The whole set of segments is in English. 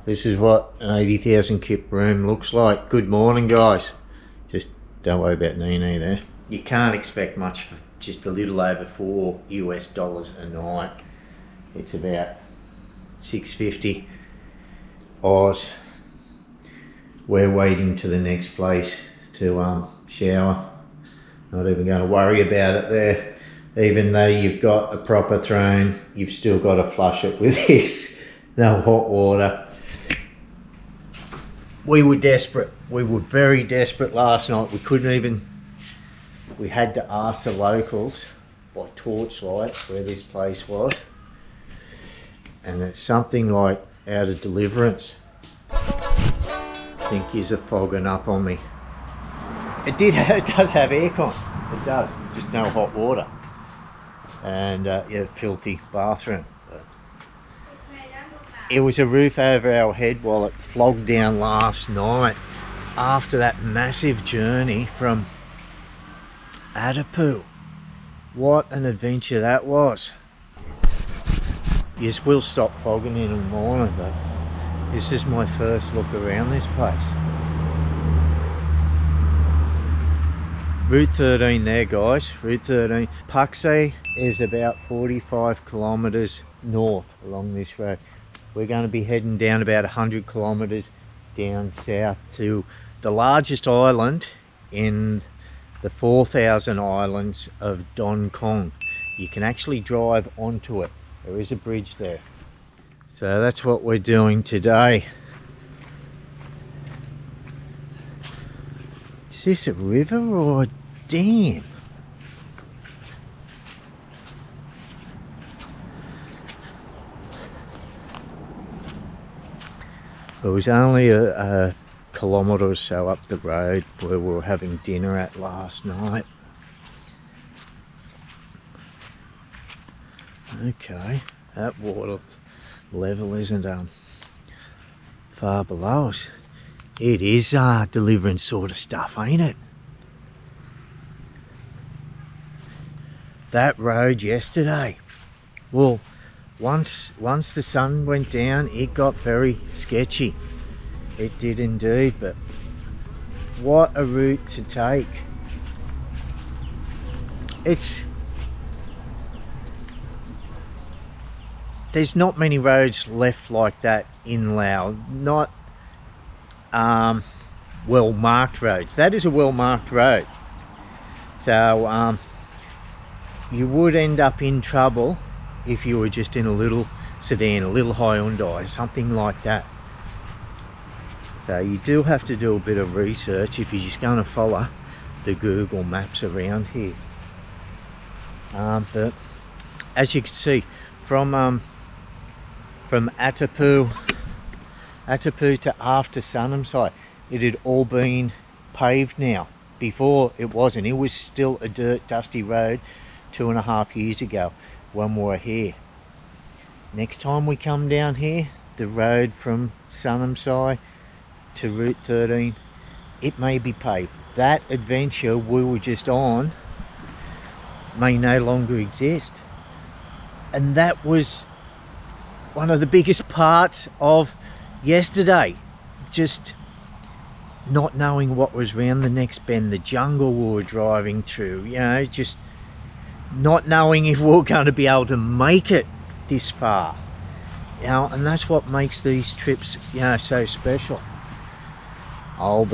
This is what an 80,000 kip room looks like. Good morning, guys. Just don't worry about Neenee there. You can't expect much for just a little over $4 US a night. It's about 650 Oz. We're waiting to the next place to shower. Not even going to worry about it there. Even though you've got a proper throne, you've still got to flush it with this. No hot water. We were desperate. We were very desperate last night. We couldn't even, we had to ask the locals by torchlight where this place was. And it's something like out of Deliverance. I think he's a fogging up on me. It does have aircon. It does, just no hot water. And yeah, filthy bathroom. But it was a roof over our head while it flogged down last night after that massive journey from Atapu. What an adventure that was. Yes, we'll stop fogging in the morning, but this is my first look around this place. Route 13 there, guys, Route 13. Paksay is about 45 kilometres north along this road. We're going to be heading down about 100 kilometres down south to the largest island in the 4,000 islands of Don Kong. You can actually drive onto it. There is a bridge there. So that's what we're doing today. Is this a river or a dam? It was only a kilometre or so up the road where we were having dinner at last night. Okay, that water level isn't far below us. It is Deliverance sort of stuff, ain't it? That road yesterday, well, once the sun went down, it got very sketchy. It did indeed, but what a route to take. There's not many roads left like that in Laos. Not well marked roads. That is a well marked road. So you would end up in trouble if you were just in a little sedan, a little Hyundai, something like that. So you do have to do a bit of research if you're just going to follow the Google Maps around here. But as you can see, from Atapu to after Sanam side, it had all been paved now. Before it wasn't. It was still a dirt, dusty road 2.5 years ago when we were here. Next time we come down here, the road from Sanam side to Route 13, it may be paved. That adventure we were just on may no longer exist. And that was one of the biggest parts of yesterday. Just not knowing what was round the next bend, the jungle we were driving through, you know, just not knowing if we were going to be able to make it this far, you know, and that's what makes these trips, you know, so special. Old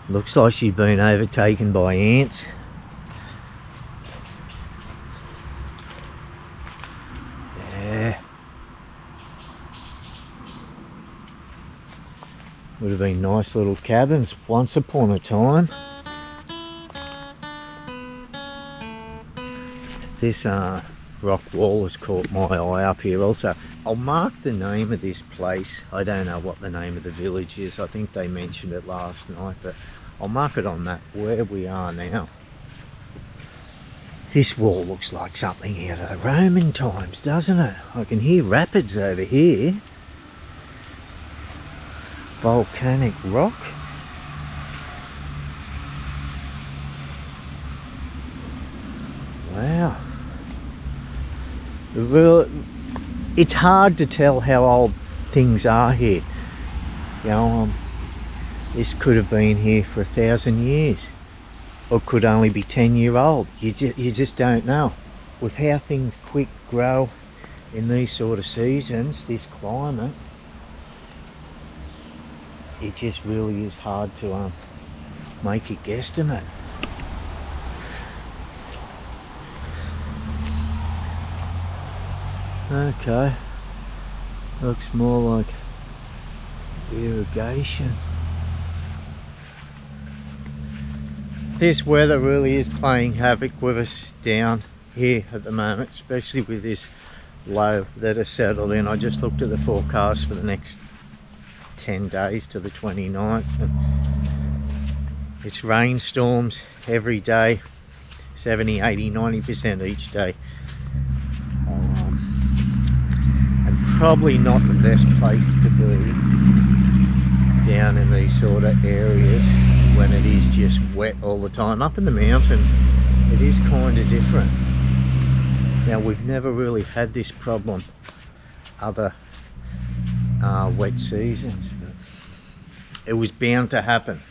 looks like she's been overtaken by ants. Yeah, would have been nice little cabins once upon a time. This rock wall has caught my eye up here also. I'll mark the name of this place. I don't know what the name of the village is. I think they mentioned it last night, but I'll mark it on that where we are now. This wall looks like something out of the Roman times, doesn't it? I can hear rapids over here. Volcanic rock. Wow. it's hard to tell how old things are here. You know, this could have been here for 1,000 years, or could only be 10-year-old. You just don't know. With how things quick grow in these sort of seasons, this climate, it just really is hard to make a guesstimate. Okay, looks more like irrigation. This weather really is playing havoc with us down here at the moment, especially with this low that has settled in. I just looked at the forecast for the next 10 days to the 29th, and it's rainstorms every day, 70, 80, 90% each day. And probably not the best place to be down in these sort of areas when it is just wet all the time. Up in the mountains it is kind of different. Now, we've never really had this problem other wet seasons, but it was bound to happen.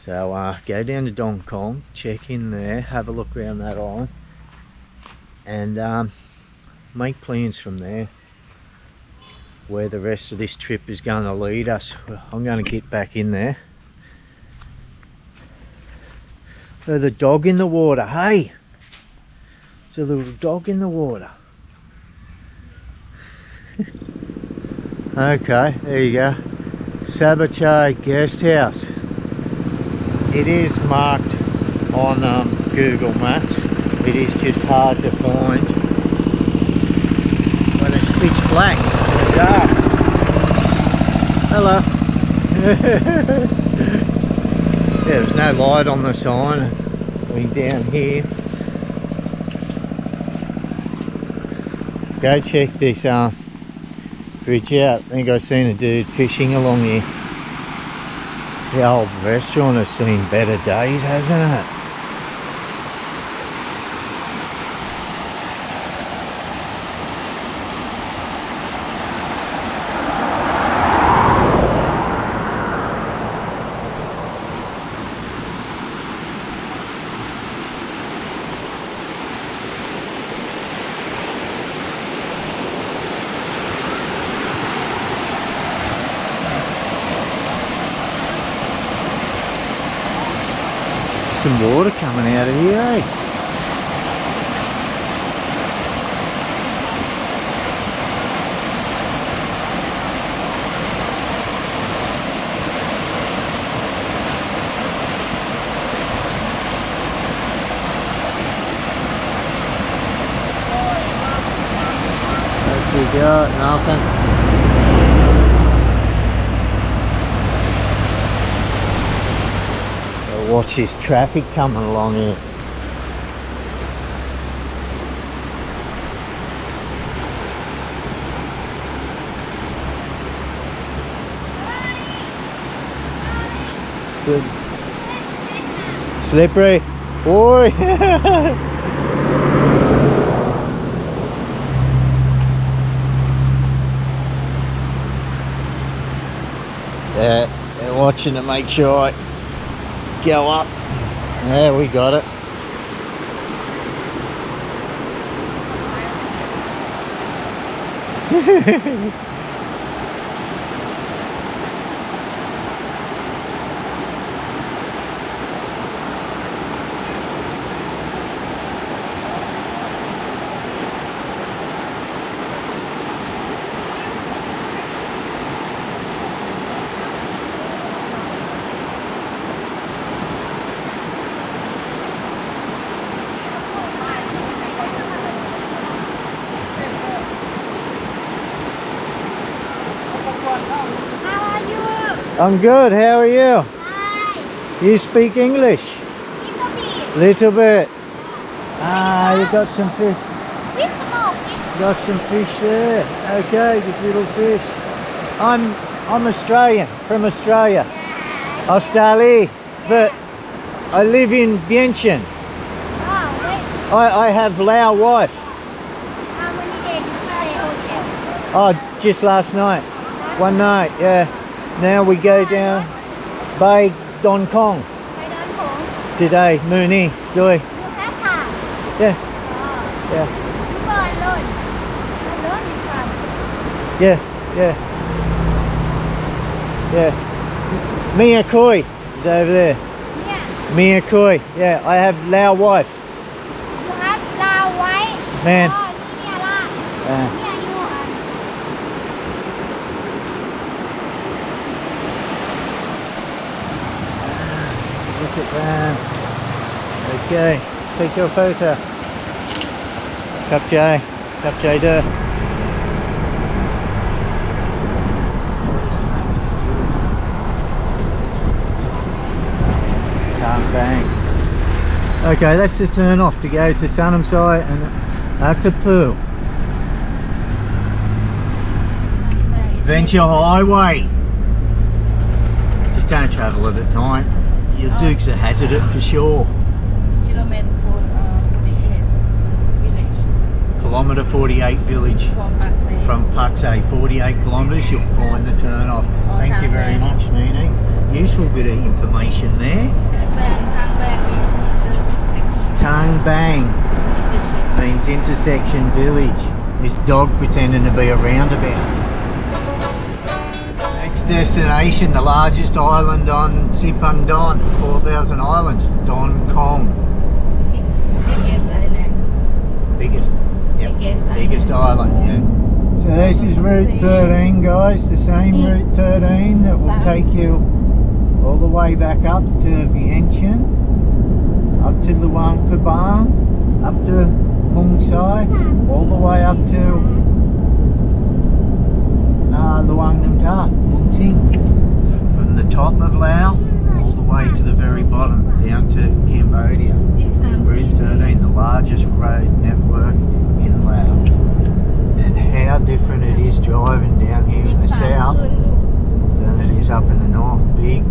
So go down to Dong Kong, check in there, have a look around that island, and make plans from there where the rest of this trip is going to lead us. I'm going to get back in there. There's a dog in the water, hey! There's a little dog in the water. Okay, there you go. Sabachai guest house. It is marked on Google Maps. It is just hard to find when it's pitch black. Yeah. Hello. Yeah, there's no light on the sign. We're down here. Go check this bridge out. I think I've seen a dude fishing along here. The old restaurant has seen better days, hasn't it? Some water coming out of here, eh? What you got? Nothing. Watch this traffic coming along here. Good. Slippery. Oi! Yeah, they're watching to make sure I go up. Yeah, we got it. I'm good, how are you? Hi. You speak English? Little bit. Ah, you got some fish. With small fish. Got some fish there. Okay, just little fish. I'm Australian, from Australia. Yeah. Australia, but I live in Vientiane. Oh, wait. I have Lao wife. How many days you stay Oh, just last night. One night, yeah. Now we go down Bay Don Kong ไปเดินโขง today. Neenee, Joy. อยู่แค่ค่ะ Yeah, อ๋อ yeah, อยู่เปิดเลยเดินอยู่ค่ะ yeah, yeah. Yeah. Mia Koi is over there. เนี่ย Mia Koi. Yeah, I have Lao wife. อยู่ฮับลาวไว้ Man. อ๋อนี่เนี่ยล่ะ Uh, เนี่ยอยู่อ่ะ look at that. Okay, take your photo. Cup J. Cup J do. Bang. Okay, that's the turn off to go to Sanam site and to Poo. Venture Highway. Just don't travel it at night. Your Dukes are hazardous for sure. Kilometer 48 village Kilometre 48 village from Patsy. from Paksay, 48 kilometres. You'll find the turn off. Thank you very much, Neenee. Useful bit of information there. Tang Bang means intersection village. This dog pretending to be a roundabout. Next destination, the largest island on Sipandon, 4,000 islands, Don Kong. Biggest island. Biggest. Yep. Biggest island, yeah. So this is Route 13, guys, the same Route 13 that will take you all the way back up to Vientiane, up to Luang Prabang, up to Mung Sai, all the way up to Luang Nam Ta, Mung Sing. From the top of Laos, all the way to the very bottom, down to Cambodia. Route 13, the largest road network in Laos. And how different it is driving down here in the south than it is up in the north. Big,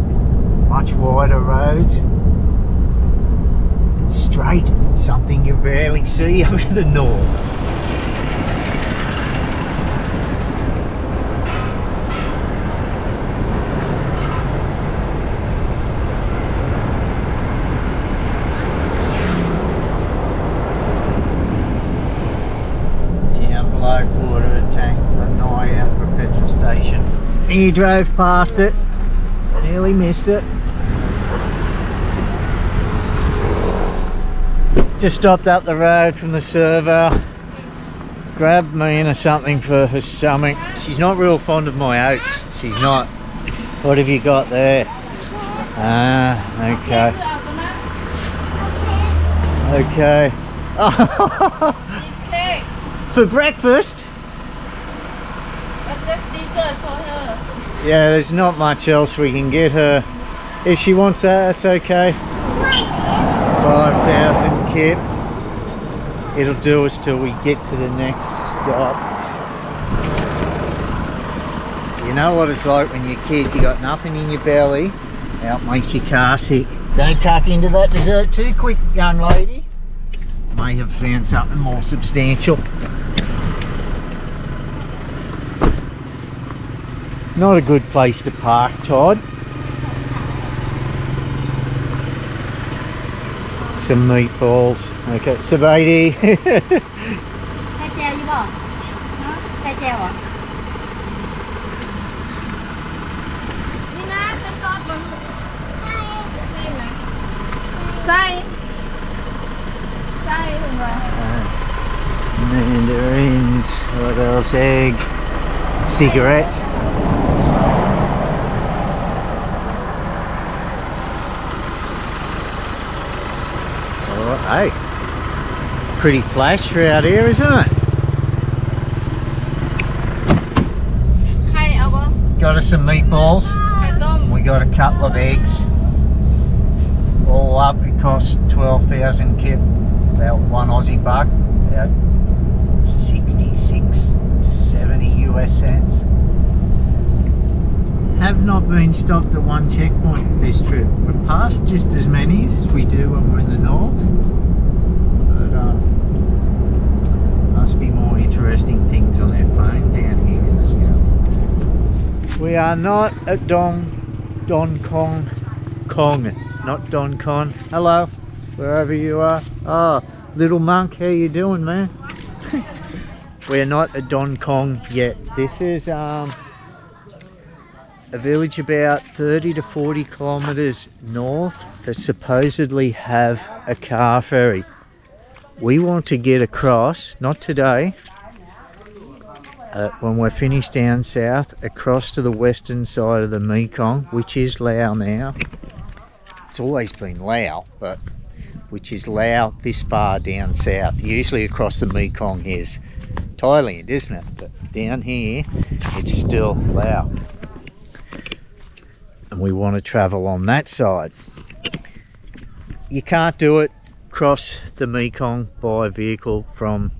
much wider roads and straight, something you rarely see up in the north. Down below quarter of a tank, an eye out for a petrol station. You drove past it, nearly missed it. Just stopped up the road from the servo, grabbed Mina something for her stomach. She's not real fond of my oats, she's not. What have you got there? Ah, okay. Okay. Cheesecake. For breakfast? But just dessert for her. Yeah, there's not much else we can get her. If she wants that, that's okay. 5,000 kip. It'll do us till we get to the next stop. You know what it's like when you're a kid, you got nothing in your belly, out makes your car sick. Don't tuck into that dessert too quick, young lady. May have found something more substantial. Not a good place to park, Todd. Some meatballs. Okay, Sabachai. ใส่แจวอยู่บ่ใส่แจวเหรอนี่นะเป็นซอสมันซีนนะใส่ถึงว่า Mandarins. What else? Egg. Cigarettes. Oh, hey. Pretty flash throughout here, isn't it? ไข่เอาบ่ Got us some meatballs. ไข่ต้ม We got a couple of eggs. All up, it costs 12,000 kip. About one Aussie buck. About 66 to 70 US cents. Have not been stopped at one checkpoint this trip. We've passed just as many as we do when we're in the north. But must be more interesting things on their phone down here We are not at Don Kong, not Don Con. Hello, wherever you are. Oh, little monk, how you doing, man? We're not at Don Kong yet. This is a village about 30 to 40 kilometers north that supposedly have a car ferry. We want to get across, not today, when we're finished down south, across to the western side of the Mekong, which is Laos now. It's always been Laos, but which is Laos this far down south. Usually across the Mekong is Thailand, isn't it? But down here, it's still Laos. And we want to travel on that side. You can't do it across the Mekong by vehicle from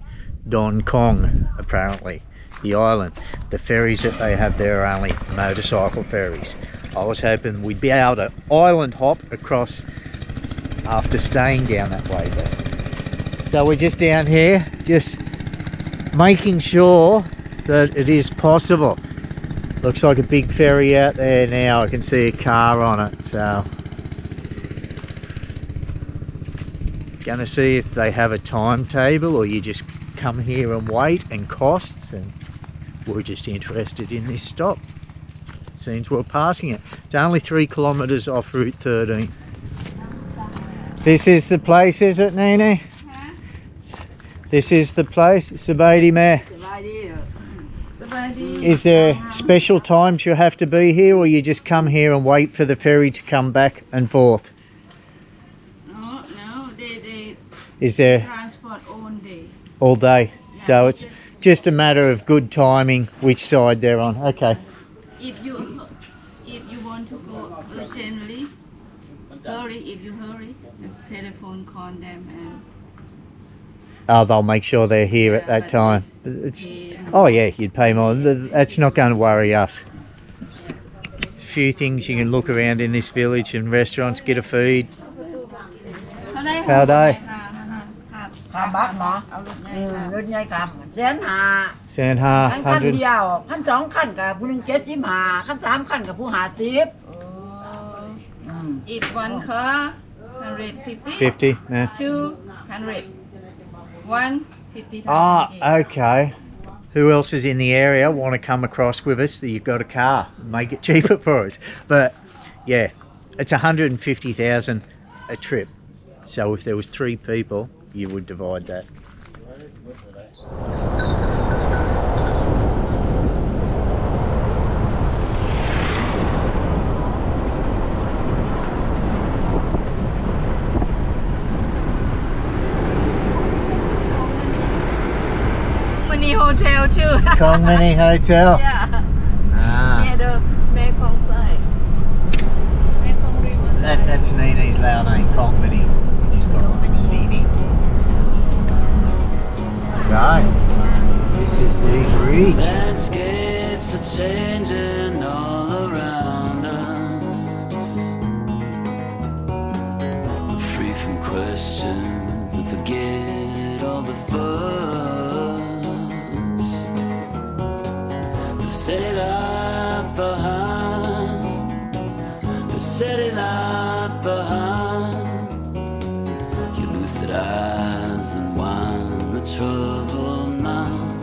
Don Kong, apparently, the island. The ferries that they have there are only motorcycle ferries. I was hoping we'd be able to island hop across after staying down that way. But so we're just down here, just making sure that it is possible. Looks like a big ferry out there now. I can see a car on it, so gonna see if they have a timetable or you just come here and wait and costs, and we're just interested in this stop. Seems we're passing it. It's only 3 kilometers off Route 13. This is the place, is it, Neenee? Huh? This is the place, Sabachai meh. Is there special times you have to be here, or you just come here and wait for the ferry to come back and forth? No, they Is there transport all day. all day? Yeah, So it's just a matter of good timing which side they're on. Okay. If you want to go urgently, if you hurry, just telephone call them and Oh, they'll make sure they're here at that time. It's, oh yeah, you'd pay more. That's not going to worry us. A few things you can look around in this village and restaurants, get a feed. How day? 3 บาทเนาะรถใหญ่ครับแสนห้า Sanha, คัน 100. เดียวคัน2คันกับผู้หนึง75คัน3คันกับผู้50 if one car 150, 50, yeah. 200, 150. Ah, okay. Who else is in the area want to come across with us that you've got a car? Make it cheaper for us. But yeah, it's 150,000 a trip. So if there was 3 people, you would divide that. Many hotel too. Kong Mini Hotel. Yeah. Ah, Near the Mekong side. Mekong River side. that's Neenee's Lao name, Kong Mini. Just got Neenee. Right. This is the bridge. Landscapes are changing all around us. Free from questions and forget all the fuss. The city left behind. The city left behind. Your lucid eyes and wine the troubled mind.